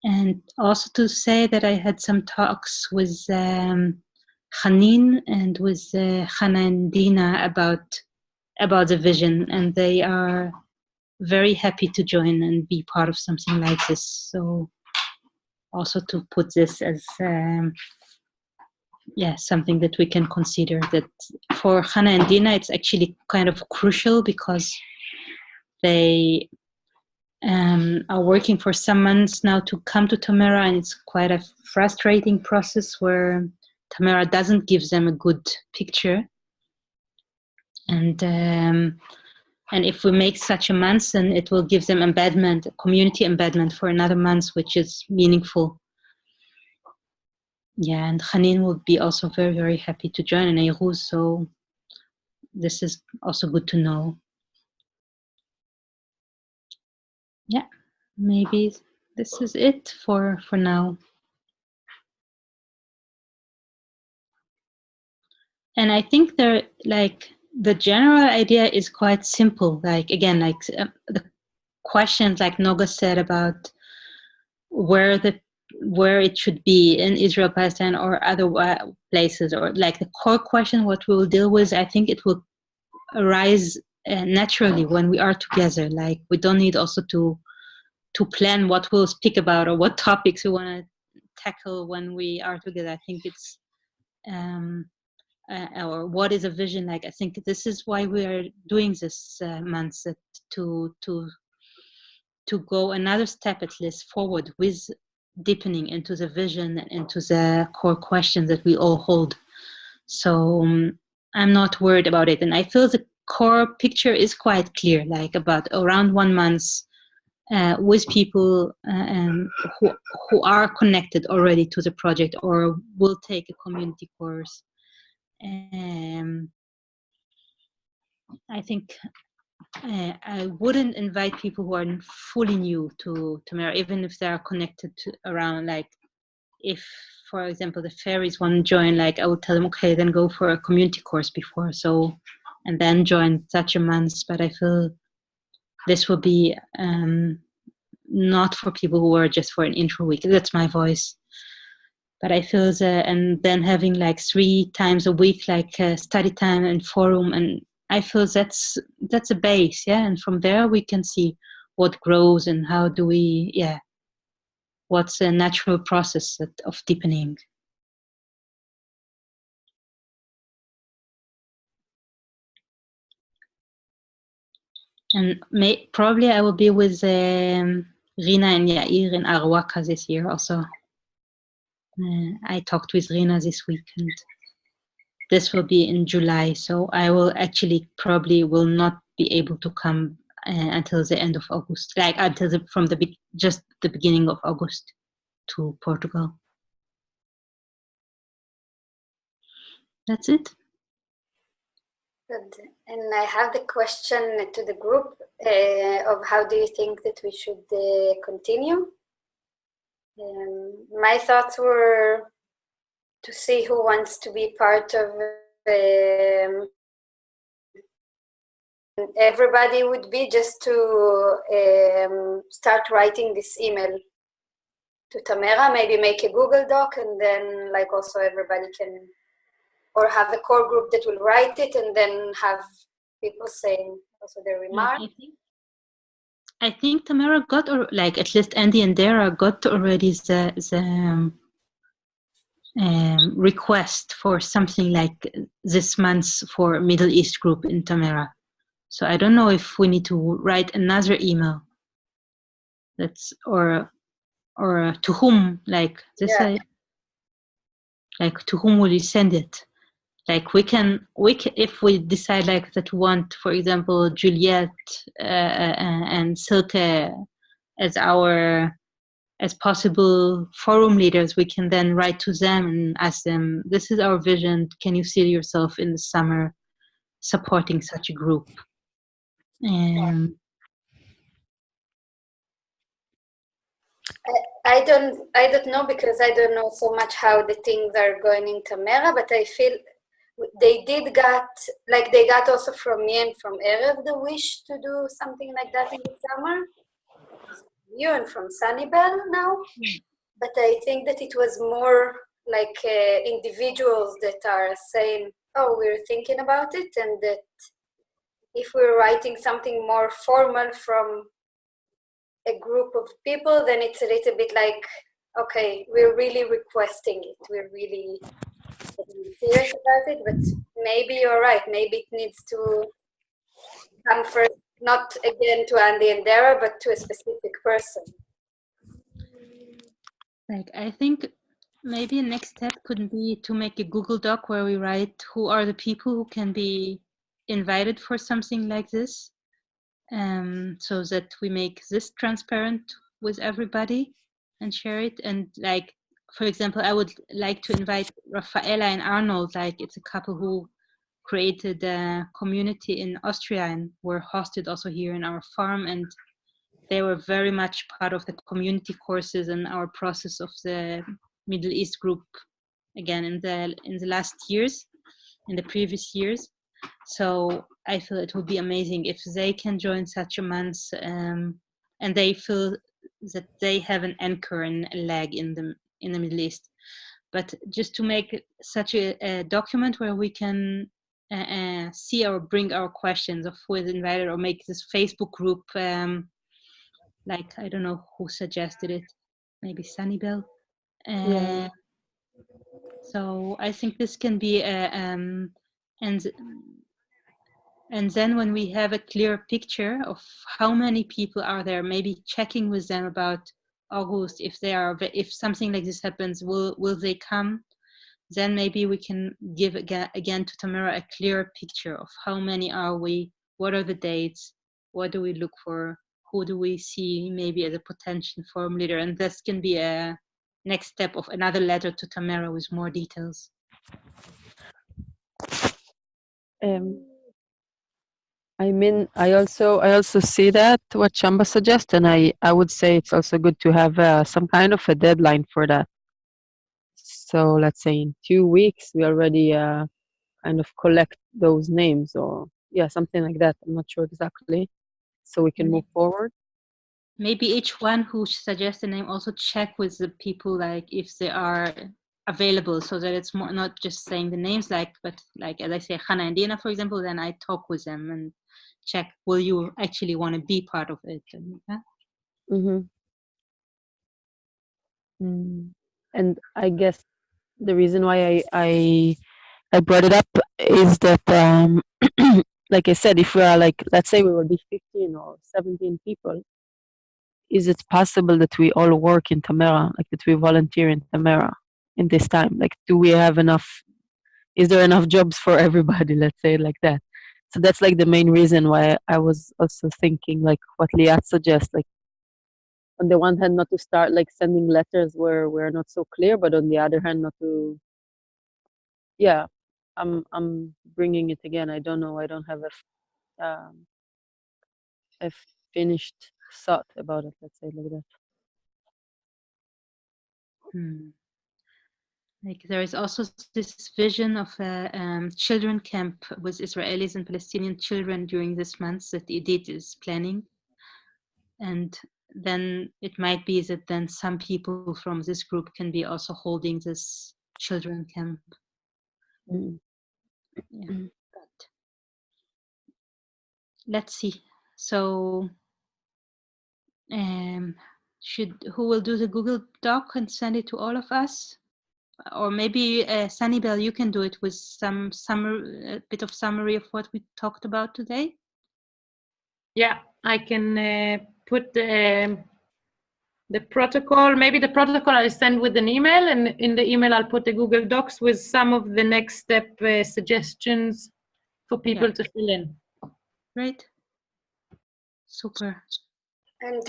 And also to say that I had some talks with Hanin and with Hannah and Dina about about the vision, and they are very happy to join and be part of something like this. So also to put this as something that we can consider, that for Hannah and Dina it's actually kind of crucial, because they are working for some months now to come to Tamara, and it's quite a frustrating process where Tamara doesn't give them a good picture. And if we make such a month, then it will give them embedment, community embedment for another month, which is meaningful. Yeah, and Hanin will be also very, very happy to join in Eiruz, so this is also good to know. Yeah, maybe this is it for now. And I think the general idea is quite simple. Like, again, the questions like Noga said about where it should be in Israel, Palestine, or other places, or like the core question, what we will deal with, I think it will arise naturally when we are together. Like, we don't need also to plan what we'll speak about or what topics we want to tackle when we are together. I think it's or what is a vision like. I think this is why we are doing this month, to go another step at least forward with deepening into the vision and into the core questions that we all hold. So I'm not worried about it, and I feel the core picture is quite clear, like about around 1 month with people who are connected already to the project or will take a community course. I think I wouldn't invite people who are fully new to Tamara, even if they are connected to around, like, if, for example, the fairies want to join, like, I would tell them, okay, then go for a community course before, so, and then join such a month. But I feel this will be not for people who are just for an intro week. That's my voice. But I feel and then having like 3 times a week, like study time and forum, and I feel that's a base, yeah. And from there we can see what grows and how do we, what's a natural process of deepening. And probably I will be with Rina and Yair in Arwaka this year also. I talked with Rina this week, and this will be in July, so I will actually probably will not be able to come until the end of August, like until just the beginning of August to Portugal. That's it. Good. And I have the question to the group of how do you think that we should continue? My thoughts were to see who wants to be part of. Everybody would be just to start writing this email to Tamara, maybe make a Google Doc, and then like also everybody can, or have a core group that will write it, and then have people saying also their remarks. I think Tamara got, or like at least Andy and Dara got already the request for something like this month for Middle East group in Tamara. So I don't know if we need to write another email. That's or to whom, like this. Like, to whom will you send it? Like, we can if we decide like that we want, for example, Juliette and Silke as possible forum leaders, we can then write to them and ask them, this is our vision, can you see yourself in the summer supporting such a group? I don't know, because I don't know so much how the things are going in Tamara, but I feel they got also from me and from Erev the wish to do something like that in the summer. You and from Sunnybell now, but I think that it was more like individuals that are saying, oh, we're thinking about it, and that if we're writing something more formal from a group of people, then it's a little bit like, okay, we're really requesting it. We're really serious about it, but maybe you're right. Maybe it needs to come first, not again to Andy and Dara, but to a specific person. Like, I think maybe a next step could be to make a Google Doc where we write who are the people who can be invited for something like this, so that we make this transparent with everybody and share it. And like, for example, I would like to invite Rafaela and Arnold. Like, it's a couple who created a community in Austria and were hosted also here in our farm, and they were very much part of the community courses and our process of the Middle East group again in the last years, in the previous years. So I feel it would be amazing if they can join such a month, and they feel that they have an anchor and a leg in the Middle East. But just to make such a document where we can see or bring our questions of who is invited, or make this Facebook group. Like, I don't know who suggested it, maybe Sunnybell. Yeah. So I think this can be and then when we have a clear picture of how many people are there, maybe checking with them about August, if something like this happens, will they come? Then maybe we can give again to Tamara a clear picture of how many are we, what are the dates, what do we look for, who do we see maybe as a potential forum leader, and this can be a next step of another letter to Tamara with more details. I mean, I also see that what Chamba suggests, and I would say it's also good to have some kind of a deadline for that. So let's say in 2 weeks we already kind of collect those names, or yeah, something like that. I'm not sure exactly, so we can move forward. Maybe each one who suggests a name also check with the people, like if they are available, so that it's more not just saying the names, like, but like, as I say, Hannah and Dina, for example, then I talk with them and check, will you actually want to be part of it? And, And I guess the reason why I brought it up is that like I said, if we are like, let's say we will be 15 or 17 people, is it possible that we all work in Tamera, like that we volunteer in Tamera in this time? Like, do we have enough? Is there enough jobs for everybody? Let's say it like that. So that's like the main reason why I was also thinking, like what Liat suggests, like on the one hand, not to start like sending letters where we're not so clear, but on the other hand, not to, yeah, I'm bringing it again. I don't know. I don't have a finished thought about it. Let's say it like that. Like, there is also this vision of a children camp with Israelis and Palestinian children during this month that Edith is planning. And then it might be that then some people from this group can be also holding this children camp. Yeah, but let's see. So who will do the Google Doc and send it to all of us? Or maybe Sunnybell, you can do it with some a bit of summary of what we talked about today. Yeah, I can put the protocol. Maybe the protocol I'll send with an email, and in the email I'll put the Google Docs with some of the next step suggestions for people to fill in. Great. Super.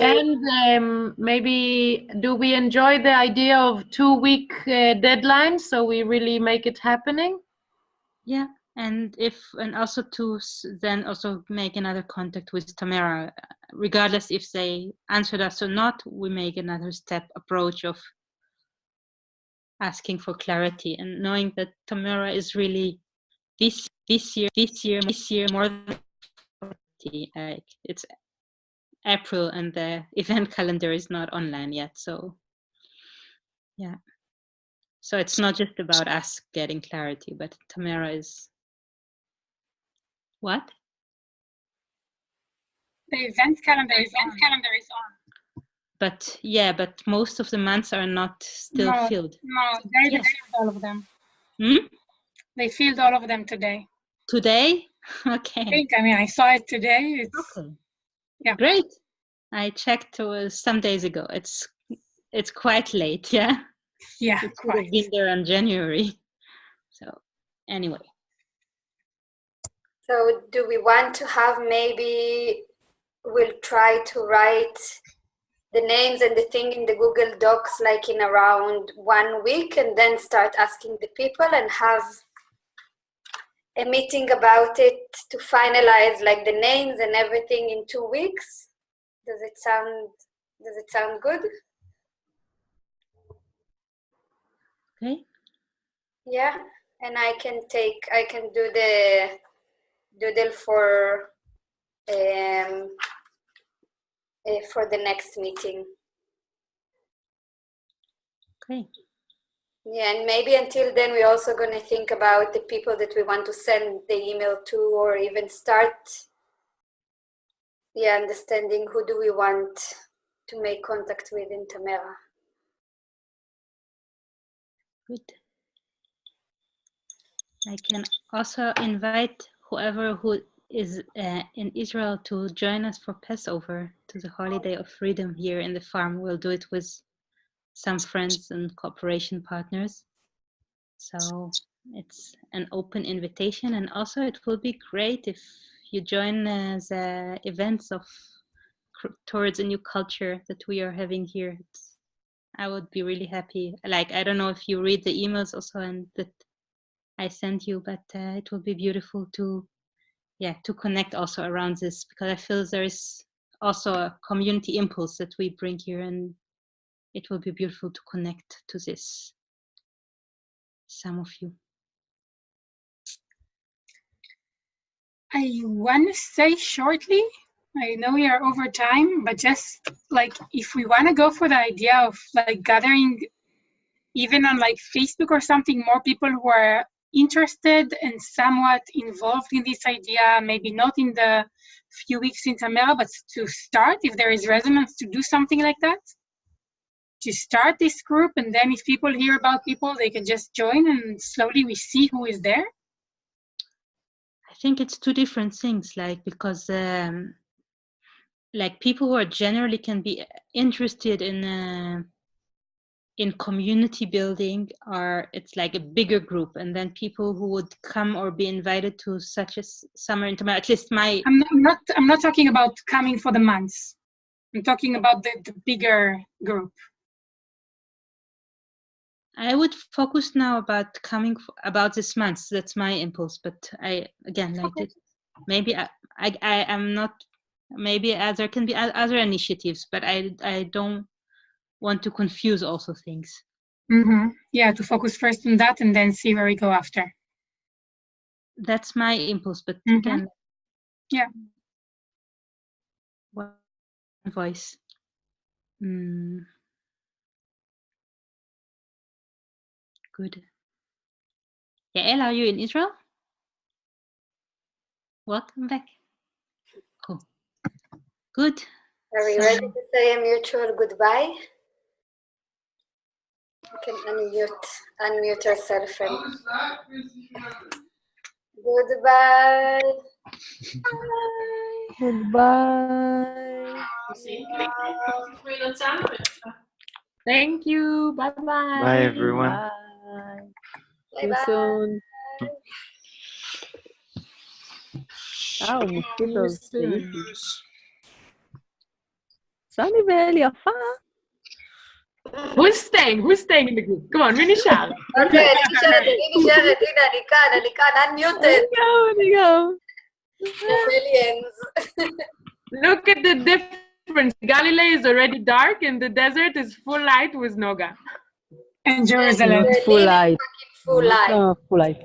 And maybe, do we enjoy the idea of 2-week deadlines, so we really make it happening? Yeah, and also to then also make another contact with Tamara, regardless if they answered us or not. We make another step approach of asking for clarity and knowing that Tamara is really this year more than 40. Like, it's April and the event calendar is not online yet, so yeah. So it's not just about us getting clarity, but Tamara is what? The event calendar is on. But yeah, but most of the months are not still filled. No, they Yes. filled all of them. Hmm? They filled all of them today. Today? Okay. I saw it today. Okay. Yeah. Great. I checked some days ago. It's quite late, yeah? Yeah, It should quite. have been there in January. So anyway. So do we want to have, maybe we'll try to write the names and the thing in the Google Docs like in around 1 week, and then start asking the people and have a meeting about it to finalize like the names and everything in 2 weeks? Does it sound good? Okay. Yeah, and I can do the doodle for the next meeting. Okay. Yeah, and maybe until then we're also going to think about the people that we want to send the email to, or even start understanding who do we want to make contact with in Tamera. Good. I can also invite whoever who is in Israel to join us for Passover, to the holiday of freedom here in the farm. We'll do it with some friends and cooperation partners. So it's an open invitation, and also it will be great if you join the events of towards a new culture that we are having here. I would be really happy. Like, I don't know if you read the emails also and that I sent you, but it will be beautiful to connect also around this, because I feel there is also a community impulse that we bring here, and it will be beautiful to connect to this. Some of you. I want to say shortly, I know we are over time, but just like if we want to go for the idea of like gathering even on like Facebook or something, more people who are interested and somewhat involved in this idea, maybe not in the few weeks in Tamera, but to start, if there is resonance, to do something like that, to start this group, and then if people hear about people, they can just join, and slowly we see who is there. I think it's two different things, like, because like people who are generally can be interested in community building it's like a bigger group, and then people who would come or be invited to such a summer in Tamera, at least my... I'm not talking about coming for the months. I'm talking about the bigger group. I would focus now about coming about this month. That's my impulse, but I again like it. Maybe I am not. Maybe there can be other initiatives, but I don't want to confuse also things. Mm-hmm. Yeah, to focus first on that and then see where we go after. That's my impulse, but again, yeah. One voice. Good. Yael, are you in Israel? Welcome back. Cool. Good. Are we ready to say a mutual goodbye? You can unmute yourself and goodbye. Goodbye. Thank you. Bye bye. Bye, everyone. Bye. Bye See you bye. soon. Oh, mosquitoes. Sunny Bell, יפה. Who's staying in the group? Come on, מי נשאר? אוקיי, אני נשארת, הנה, אני כאן, unmuted. אני גם. Aliens. Look at the difference. Galilee is already dark and the desert is full light with Noga. And Jerusalem. Not full light. Full light. No, full light.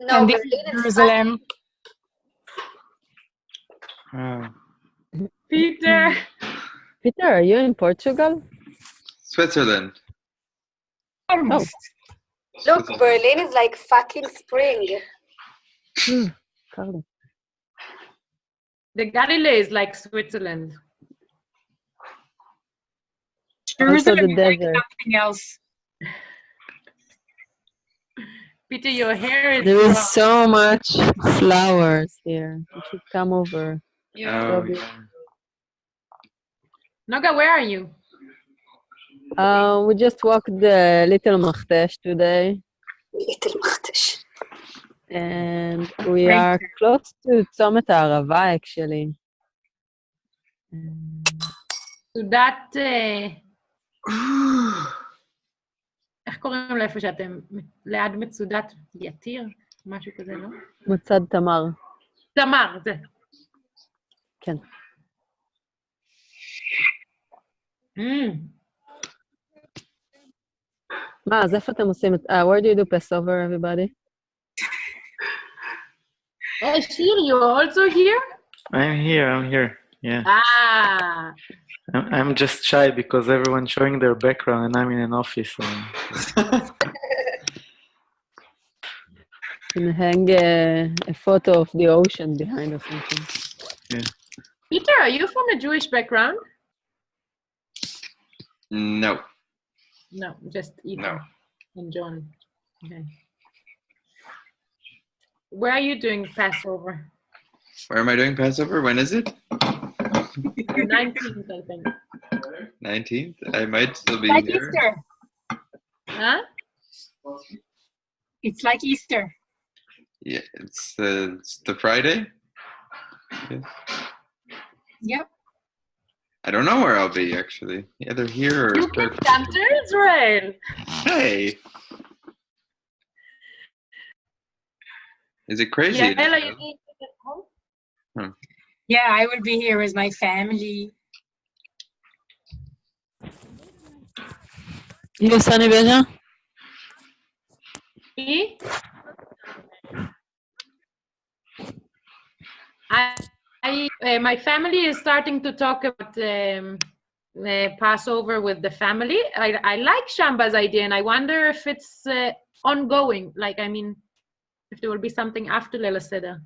No, and Berlin is Jerusalem. Peter. Peter, are you in Portugal? Switzerland. Almost. Look, Berlin is like fucking spring. Carlos. The Galilee is like Switzerland. Jerusalem the is like desert. something else. Peter, your hair is There long. is so much flowers here. You should come over. Oh, be- yeah. Noga, where are you? We just walked the Little Machtesh today, Little Machtesh. and we Great. are close to Tzomet Arava, actually. סעודת... איך קוראים לאיפה שאתם? ליד מצודת יתיר? משהו כזה, לא? מצד תמר. תמר, זה. כן. מה, אז איפה אתם עושים את... where do you do Passover, everybody? Hey, Shir, you also here? I'm here. Yeah. Ah, I'm just shy because everyone's showing their background and I'm in an office. So. Can hang a photo of the ocean behind or something. Yeah. Peter, are you from a Jewish background? No. No, just Ethan No. and John. Okay. Where are you doing Passover? Where am I doing Passover? When is it? The 19th, I think. 19th? I might still be Like here. Easter. Huh? It's like Easter. Yeah, it's the Friday. Yes. Yep. I don't know where I'll be actually. Either here or You can come to Israel. Hey. Is it crazy? in Yael, are Israel? you doing it at home? Yeah, I will be here with my family. You, Sunny Beja? Me? My family is starting to talk about Passover with the family. I like Shamba's idea, and I wonder if it's ongoing. Like, I mean, if there will be something after Leila Seder.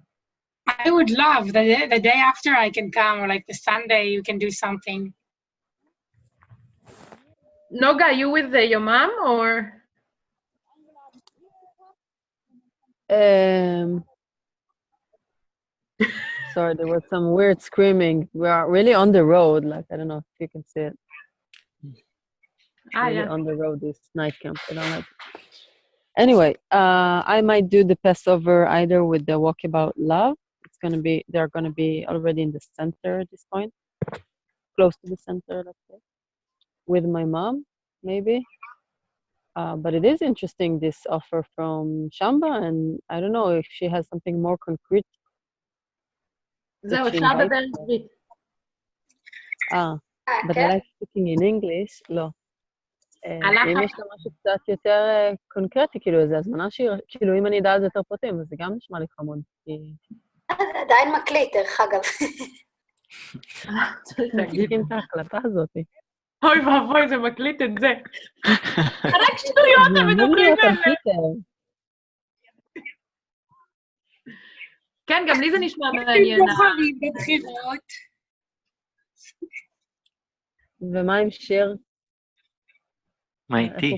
I would love the day after I can come, or like the Sunday you can do something. Noga, are you with your mom or? Sorry, there was some weird screaming. We are really on the road. Like, I don't know if you can see it. Really Yeah. on the road, this night camp. I don't like it. Anyway, I might do the Passover either with the Walkabout Love. They're gonna be already in the center at this point, close to the center, let's say, with my mom, maybe. But it is interesting, this offer from Shamba, and I don't know if she has something more concrete. זהו, אפשר לדבר עברית. but I like speaking in English, לא. אם יש לה משהו קצת יותר קונקרטי, כאילו איזה הזמנה כאילו אם אני אדע על זה יותר פרטים, אז זה גם נשמע לי חמוד. עדיין מקליט, דרך אגב. צריכים את ההחלטה הזאת. אוי ואבוי, זה מקליט את זה. רק שטויות הם מדברים עליהם. כן, גם לי זה נשמע מעניין. בוחרים בבחירות. ומה עם שיר? מה איתי?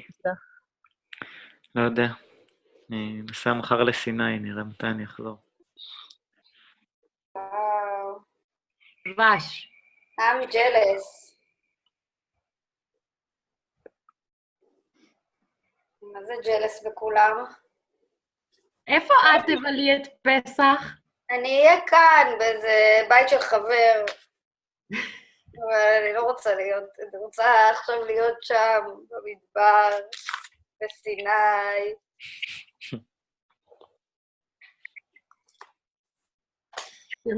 לא יודע. אני נוסע מחר לסיני, נראה מתי אני אחזור. דבש. I'm jealous. מה זה jealous בכולם? איפה את תבלי את פסח? אני אהיה כאן באיזה בית של חבר. אבל אני לא רוצה להיות, אני רוצה עכשיו להיות שם, במדבר, בסיני.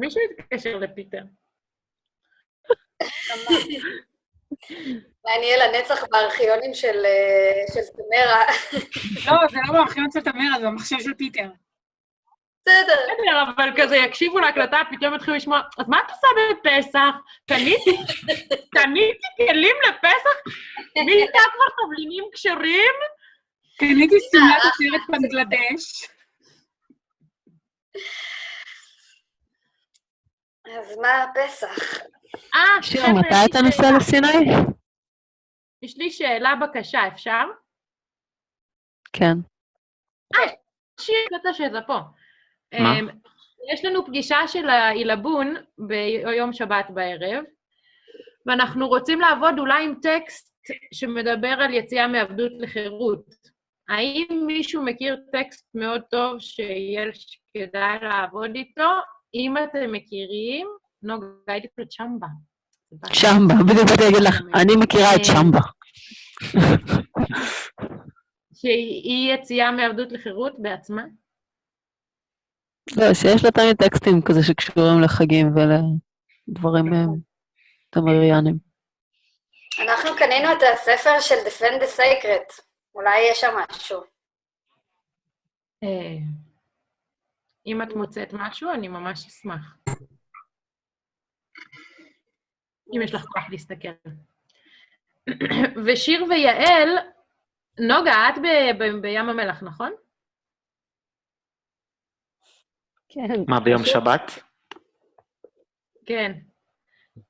מישהו יתקשר לפיטר. אני אהיה לנצח בארכיונים של תמרה. לא, זה לא בארכיון של תמרה, זה במחשב של פיטר. בסדר. אבל כזה יקשיבו להקלטה, פתאום יתחילו לשמוע, אז מה את עושה בפסח? קניתי כלים לפסח? מי איתה כבר תבלינים כשרים? קניתי סולת תוצרת בנגלדש. אז מה פסח? שיר, חבר'ה, מתי אתה נוסע לסיני? יש לי שאלה, בקשה, אפשר? כן. שיר, קטע שזה פה. מה? יש לנו פגישה של העילבון ביום שבת בערב, ואנחנו רוצים לעבוד אולי עם טקסט שמדבר על יציאה מעבדות לחירות. האם מישהו מכיר טקסט מאוד טוב שיהיה כדאי לעבוד איתו? אם אתם מכירים, נוגה, הייתי קוראת שמבה. שמבה, בדיוק באתי להגיד לך, אני מכירה את שמבה. שהיא יציאה מעבדות לחירות בעצמה? לא, שיש לה תמיד טקסטים כזה שקשורים לחגים ולדברים תמריאנים. אנחנו קנינו את הספר של Defend the Sacred. אולי יש שם משהו. אם את מוצאת משהו, אני ממש אשמח. אם יש לך כוח להסתכל. ושיר ויעל, נוגה, את בים המלח, נכון? כן. מה, ביום שבת? כן.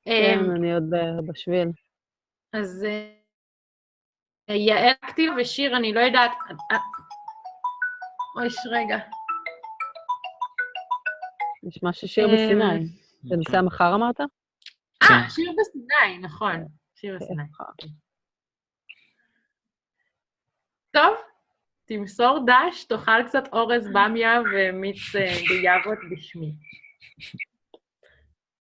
כן, אני עוד בשביל. אז יעל אקטיב ושיר, אני לא יודעת... אוי, רגע. נשמע ששיר בסיני. זה נוסע מחר אמרת? שיר בסיני, נכון. שיר בסיני. טוב, תמסור דש, תאכל קצת אורז במיה ומיץ ביאבות בשמי.